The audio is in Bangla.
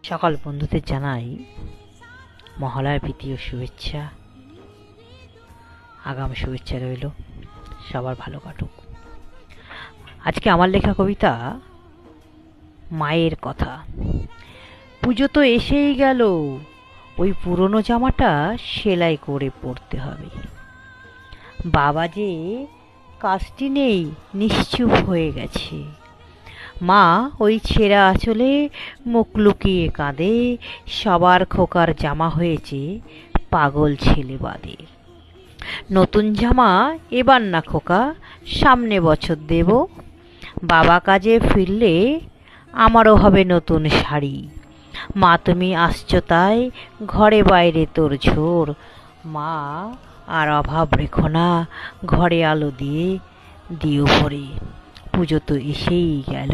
সকল বন্ধুদের জানাই মহালয়ার প্রীতি ও শুভেচ্ছা। আগাম শুভেচ্ছা রইল, সবার ভালো কাটুক। আজকে আমার লেখা কবিতা মায়ের কথা। পুজো তো এসেই গেল, ওই পুরনো জামাটা সেলাই করে পরতে হবে। বাবা যে কাজটি নেই, নিশ্চুপ হয়ে গেছে। মা ওই ছেঁড়া আঁচলে মুখ লুকিয়ে কাঁদে, সবার খোকার জামা হয়েছে পাগল ছেলে বাদে। নতুন জামা এবার না খোকা, সামনে বছর দেব। বাবা কাজে ফিরলে আমারও হবে নতুন শাড়ি। মা তুমি আসছো তাই ঘরে বাইরে তোড়জোড়। মা আর অভাব রেখো না, ঘরে আলো দিয়ে দিও ভরে। পুজো তো এসেই গেল।